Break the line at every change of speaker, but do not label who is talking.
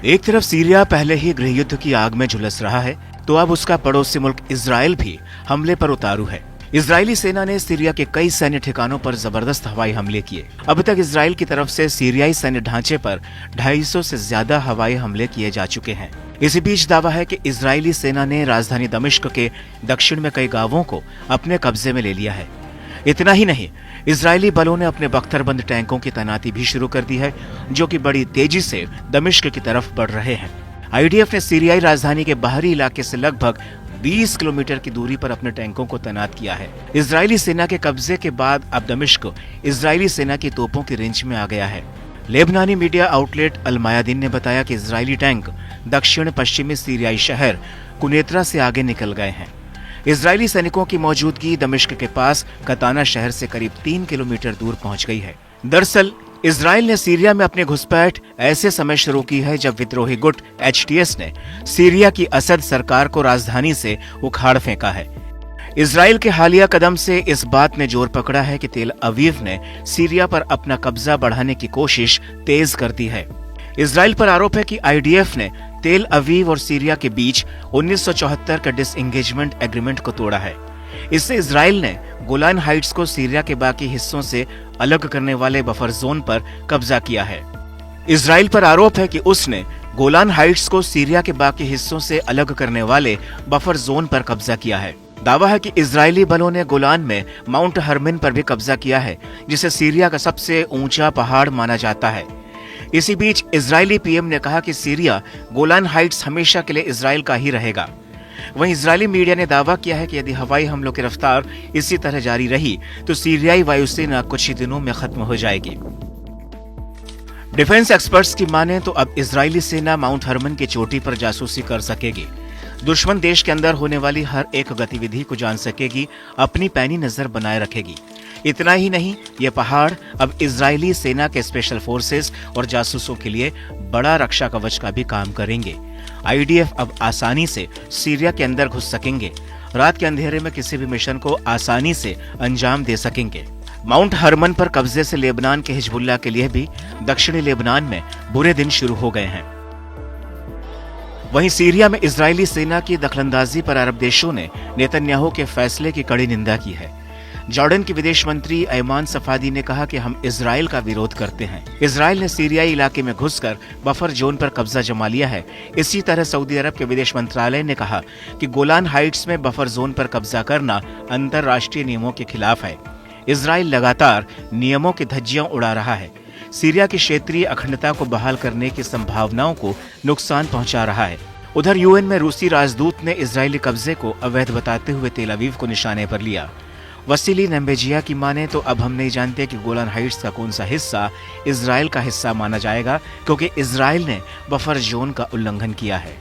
एक तरफ सीरिया पहले ही गृह युद्ध की आग में झुलस रहा है, तो अब उसका पड़ोसी मुल्क इजराइल भी हमले पर उतारू है। इजरायली सेना ने सीरिया के कई सैन्य ठिकानों पर जबरदस्त हवाई हमले किए। अब तक इजराइल की तरफ से सीरियाई सैन्य ढांचे पर 250 से ज्यादा हवाई हमले किए जा चुके हैं। इसी बीच दावा है कि इजरायली सेना ने राजधानी दमिश्क के दक्षिण में कई गांवों को अपने कब्जे में ले लिया है। इतना ही नहीं, इजरायली बलों ने अपने बख्तरबंद टैंकों की तैनाती भी शुरू कर दी है, जो कि बड़ी तेजी से दमिश्क की तरफ बढ़ रहे हैं। आईडीएफ ने सीरियाई राजधानी के बाहरी इलाके से लगभग 20 किलोमीटर की दूरी पर अपने टैंकों को तैनात किया है। इजरायली सेना के कब्जे के बाद अब दमिश्क इजरायली सेना की तोपों की रेंज में आ गया है। लेबनानी मीडिया आउटलेट अल मायादीन ने बताया कि इजरायली टैंक दक्षिण पश्चिमी सीरियाई शहर कुनेत्रा से आगे निकल गए हैं। इजरायली सैनिकों की मौजूदगी दमिश्क के पास कताना शहर से करीब 3 किलोमीटर दूर पहुंच गई है। दरअसल इजराइल ने सीरिया में अपनी घुसपैठ ऐसे समय शुरू की है जब विद्रोही गुट एचटीएस ने सीरिया की असद सरकार को राजधानी से उखाड़ फेंका है। इजराइल के हालिया कदम से इस बात ने जोर पकड़ा है कि तेल अवीव ने सीरिया पर अपना कब्जा बढ़ाने की कोशिश तेज कर दी है। इजराइल पर आरोप है कि आईडीएफ ने तेल अवीव और सीरिया के बीच 1974 का डिसएंगेजमेंट एग्रीमेंट को तोड़ा है। इससे इजराइल ने गोलान हाइट्स को सीरिया के बाकी हिस्सों से अलग करने वाले बफर जोन पर कब्जा किया है। इजराइल पर आरोप है कि उसने गोलान हाइट्स को सीरिया के बाकी हिस्सों से अलग करने वाले बफर जोन पर कब्जा किया है। दावा है कि इजरायली बलों ने गोलान में माउंट हर्मन पर भी कब्जा किया है, जिसे सीरिया का सबसे ऊंचा पहाड़ माना जाता है। इसी बीच इजरायली पीएम ने कहा कि सीरिया गोलान हाइट्स हमेशा के लिए इजराइल का ही रहेगा। वहीं इजरायली मीडिया ने दावा किया है कि यदि हवाई हमलों की रफ्तार इसी तरह जारी रही तो सीरियाई वायुसेना कुछ ही दिनों में खत्म हो जाएगी। डिफेंस एक्सपर्ट्स की माने तो अब इजरायली सेना माउंट हर्मन की चोटी पर जासूसी कर सकेगी, दुश्मन देश के अंदर होने वाली हर एक गतिविधि को जान सकेगी, अपनी पैनी नजर बनाए रखेगी। इतना ही नहीं, ये पहाड़ अब इजरायली सेना के स्पेशल फोर्सेस और जासूसों के लिए बड़ा रक्षा कवच का भी काम करेंगे। आईडीएफ अब आसानी से सीरिया के अंदर घुस सकेंगे, रात के अंधेरे में किसी भी मिशन को आसानी से अंजाम दे सकेंगे। माउंट हर्मन पर कब्जे से लेबनान के हिजबुल्लाह के लिए भी दक्षिणी लेबनान में बुरे दिन शुरू हो गए हैं। वहीं सीरिया में इजरायली सेना की दखलंदाजी पर अरब देशों ने नेतन्याहू के फैसले की कड़ी निंदा की है। जॉर्डन के विदेश मंत्री ऐमान सफादी ने कहा कि हम इजराइल का विरोध करते हैं। इजराइल ने सीरियाई इलाके में घुसकर बफर जोन पर कब्जा जमा लिया है। इसी तरह सऊदी अरब के विदेश मंत्रालय ने कहा कि गोलान हाइट्स में बफर जोन पर कब्जा करना अंतर्राष्ट्रीय नियमों के खिलाफ है। इजराइल लगातार नियमों की धज्जियां उड़ा रहा है, सीरिया की क्षेत्रीय अखंडता को बहाल करने की संभावनाओं को नुकसान पहुंचा रहा है। उधर यूएन में रूसी राजदूत ने इजरायली कब्जे को अवैध बताते हुए तेल अवीव को निशाने पर लिया। वसीली नम्बेजिया की माने तो अब हम नहीं जानते कि गोलान हाइट्स का कौन सा हिस्सा इजराइल का हिस्सा माना जाएगा, क्योंकि इजराइल ने बफर जोन का उल्लंघन किया है।